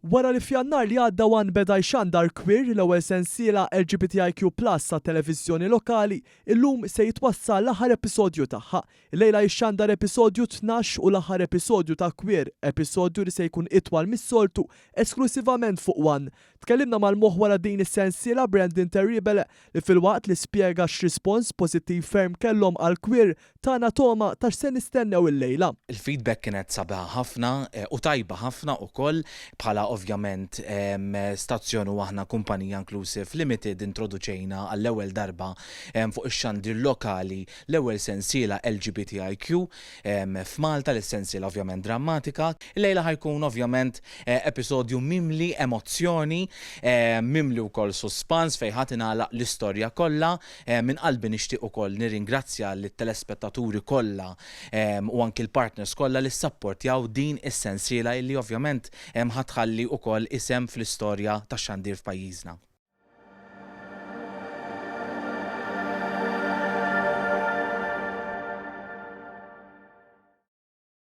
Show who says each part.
Speaker 1: Wara li f'Jannar li għadda wan beda jxandar kwir l-ewwel sensiela LGBTIQ+ sa' televiżjoni lokali, illum se jitwassal l-aħħar episodju tagħha. Lejla jxandar episodju 12 u l-aħħar episodju ta' kwir, episodju li se jkun itwal mis-soltu esklusivament fuq wan. Tkellimna mal-moħ wara din is-sensiela Brandon Terrible li fil-waqt li spjega x'rispons pożittiv ferm kellhom għal kwir tagħna toma ta' x'se nistennew illejla.
Speaker 2: Il-feedback kienet sabiħa ħafna u tajba ħafna ukoll bħala ovvjament stazzjonu aħna kumpanija Inclusive Limited introduċejna għall-ewwel darba fuq ix-xandir lokali l-ewwel sensiela LGBTIQ f'Malta l-sensiela ovvjament drammatika. Illejla ħajkun ovvjament episodju mimli emozzjoni, mimli wkoll suspans fejn ħadd ingħalaq l-istorja kollha. Minn qalbi nixtieq ukoll nirringrazzja lit-telespettaturi kollha u anki l-partners kollha li sapportjaw din is-sensiela illi ovvjament ħatħalli ukoll isem fl-istorja tax-xandir f'pajjiżna.